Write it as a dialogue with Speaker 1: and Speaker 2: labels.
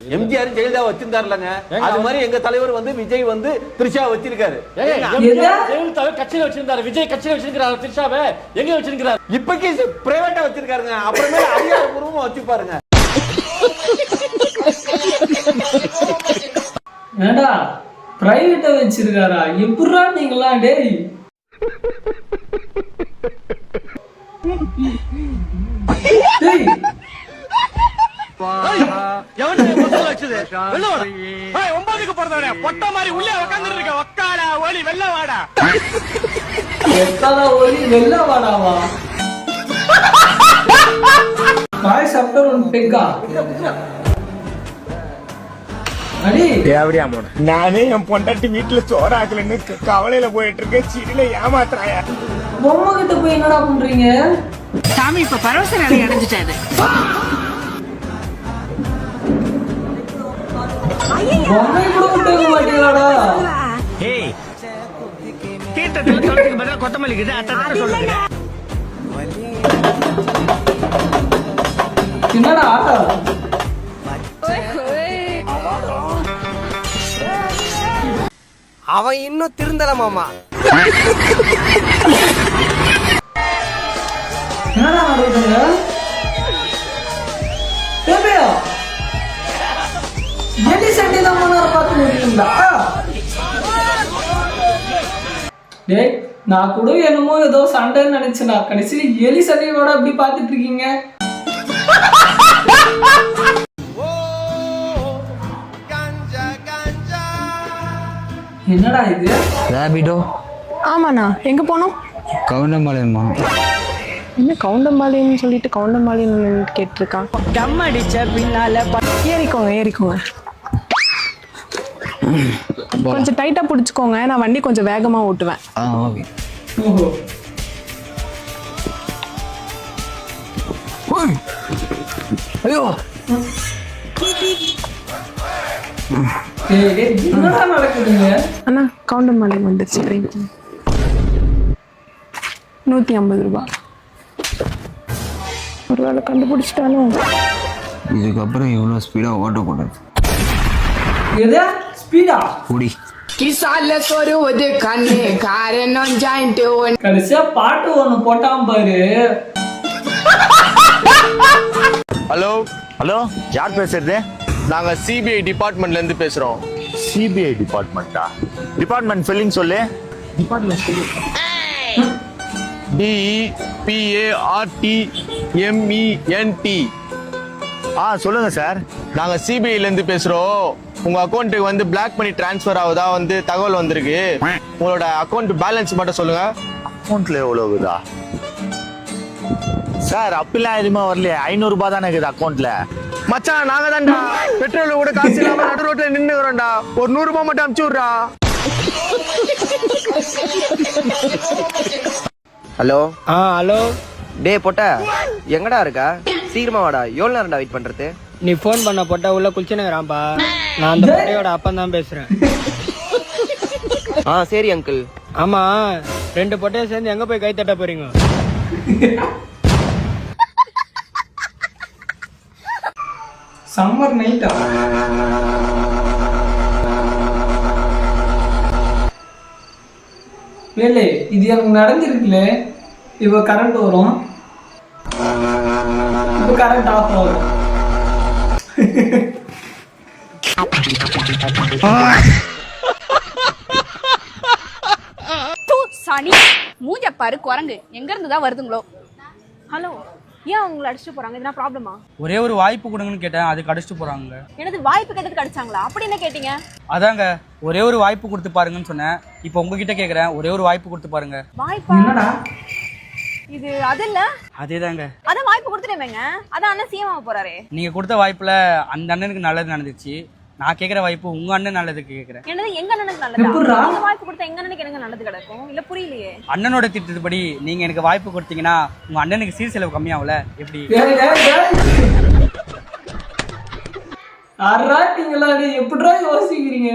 Speaker 1: எம்ஜிஆர் ஜெயலலிதா வச்சிருந்தாருலங்க, அது மாதிரி எங்க தலைவர் வந்து விஜய் வந்து த்ரிஷா வச்சிருக்காரு.
Speaker 2: ஜெயலலிதா கட்சியில வச்சிருந்தாரு, விஜய் கட்சியில வச்சிருக்காரு, த்ரிஷாவை எங்க வச்சிருக்காரு?
Speaker 1: இப்பக்கி பிரைவேட்டா வச்சிருக்காருங்க, அப்புறமே அதிகாரப்பூர்வமா வச்சுப்பாருங்க.
Speaker 3: ஏண்டா பிரைவேட்டா வச்சிருக்காரா? எப்படிடா நீங்களா டேய்? டேய்
Speaker 4: நானே என் பொண்டாட்டி வீட்டுல சோறாக்கலன்னு கவலையில போயிட்டு இருக்கேன். சிடில ஏமாத்துறாயா?
Speaker 3: பொம்மை கிட்ட போய் என்னடா பண்றீங்க?
Speaker 5: சாமி இப்ப பரவச நிலை அடைஞ்சிட்டாரு.
Speaker 3: பொம்மை கூட விட்டு மாட்டீங்களாடா?
Speaker 4: ஏய், தீர்த்தத்துல தொலைக்கு பதிலா கொத்தமல்லி இருக்குது, அதான் சொல்லுங்க.
Speaker 3: என்னடா
Speaker 6: அவன் இன்னும் திருந்தல மாமா.
Speaker 3: என்னடா நடக்குதுங்க? எலி சண்டை தான் பார்த்துருக்கீங்களா? டேய், நான் கூட என்னமோ ஏதோ சண்டைன்னு நினைச்சேனா, கடைசியில் எலி சண்டையோட அப்படி பார்த்துட்டு இருக்கீங்க. என்னடா இது?
Speaker 7: ராபிடோ.
Speaker 5: ஆமாண்ணா, எங்க போனோம்?
Speaker 7: கவுண்டம்பாளையம்.
Speaker 5: என்ன கவுண்டம்பாளையம்னு சொல்லிட்டு கவுண்டம்பாளையம் கேட்டிருக்கான். டம் அடிச்ச பின்னால ஏறிக்கோங்க ஏறிக்கோங்க. கொஞ்சம் டைட்டா பிடிச்சுக்கோங்க, நான் வண்டி கொஞ்சம் வேகமா ஓட்டுவேன்.
Speaker 7: ஓகே.
Speaker 3: ஓஹோ,
Speaker 7: ஐயோ
Speaker 3: என்னடா நடக்குதுங்க?
Speaker 5: அண்ணா கவுண்டம்பாளையம் வந்துருச்சு. 150 ரூபாய். ஒரு வேலை கண்டுபிடிச்சிட்டாலும்
Speaker 7: இதுக்கப்புறம் இவ்வளோ ஸ்பீடாக ஓட்டக்கூடாது.
Speaker 3: எது ஸ்பீடா?
Speaker 7: குடி.
Speaker 3: கடைசியா பாட்டு ஒண்ணு போட்டாம பாரு.
Speaker 8: ஹலோ
Speaker 7: ஹலோ, யார் பேசுறது?
Speaker 8: நாங்க சிபிஐ டிபார்ட்மெண்ட்ல இருந்து பேசுறோம்.
Speaker 7: சிபிஐ டிபார்ட்மெண்ட்டா? டிபார்ட்மெண்ட் ஸ்பெல்லிங் சொல்லு.
Speaker 8: DEPARTMENT.
Speaker 7: சொல்லுங்க சார்.
Speaker 8: நாங்க சிபிஐல இருந்து பேசுறோம். உங்க அக்கௌண்ட்டுக்கு வந்து பிளாக் மணி டிரான்ஸ்ஃபர் ஆகுதா வந்து தகவல் வந்திருக்கு. உங்களோட அக்கௌண்ட் பேலன்ஸ் மட்டும் சொல்லுங்க.
Speaker 7: அக்கௌண்ட்ல எவ்வளவுதா சார்? அப்பெல்லாம் எதுவுமே வரலையே. 500 ரூபாய் தானே இருக்குது அக்கௌண்ட்ல.
Speaker 8: மச்சான், நாங்க தான்டா பெட்ரோல் கூட காசு இல்லாம நடு ரோட்ல நின்னுறோம்டா. ஒரு 100 ரூபாய் மட்டும் அனுப்பிச்சு விடுறா.
Speaker 6: ஹலோ.
Speaker 2: ஹலோ.
Speaker 6: டே பொட்ட, எங்கடா இருக்கா? சீக்கிரமா வாடா. எவ்வளவு நேரம்டா வெயிட் பண்றது?
Speaker 2: நீ போன் பண்ண போட்டா உள்ள குளிச்சுனுக்குறான்பா. நான் அந்த பொட்டையோட அப்பன் தான் பேசுறேன்.
Speaker 6: சரி அங்கிள்.
Speaker 2: ஆமா, 2 பொட்டையும் சேர்ந்து எங்க போய் கை தட்ட போறீங்க?
Speaker 3: சம்மர் நைட்டா? வேலை இது எனக்கு நடந்திருக்குல்ல. இப்ப கரண்ட் வரும், இப்ப கரண்ட் ஆஃப் ஆகும்.
Speaker 9: சனி மூஞ்ச பாரு, குரங்கு எங்க இருந்து தான் வருதுங்களோ. ஹலோ, ஏன் உங்களை அடிச்சுட்டு போறாங்க? என்ன ப்ராப்ளமா?
Speaker 2: ஒரே ஒரு வாய்ப்பு கொடுங்கன்னு கேட்டேன், அதுக்கு அடிச்சுட்டு போறாங்க.
Speaker 9: எனது வாய்ப்பு கேட்டதுக்கு அடிச்சாங்களா? அப்படி என்ன கேட்டீங்க?
Speaker 2: அதாங்க, ஒரே ஒரு வாய்ப்பு கொடுத்து பாருங்கன்னு சொன்னேன். இப்போ உங்ககிட்ட கேக்குறேன், ஒரே ஒரு வாய்ப்பு கொடுத்து பாருங்க.
Speaker 9: வாய்ப்பா?
Speaker 3: என்னடா
Speaker 9: இது? அது இல்ல,
Speaker 2: அதேதாங்க.
Speaker 9: அதான் வாய்ப்பு கொடுத்துட்டேங்க. அதான் அண்ணன் சிஎம் ஆக போறாரு.
Speaker 2: நீங்க கொடுத்த வாய்ப்புல அந்த அண்ணனுக்கு நல்லது நடந்துச்சு. நான் கேக்குற வாய்ப்பு உங்க அண்ணன் நல்லதுக்கு கேக்குறேன்.
Speaker 9: என்னது எங்க அண்ணனுக்கு நல்லதா? நீங்க வாய்ப்பு கொடுத்தா எங்க அண்ணனுக்கு எனக்கு நல்லது கிடைக்கும்? இல்ல புரியலையே.
Speaker 2: அண்ணனோட திட்டத்துப்படி நீங்க எனக்கு வாய்ப்பு கொடுத்தீங்கன்னா உங்க அண்ணனுக்கு சீர் செலவு கம்மியாகல எப்படி?
Speaker 3: எப்படிடா யோசிக்கிறீங்க?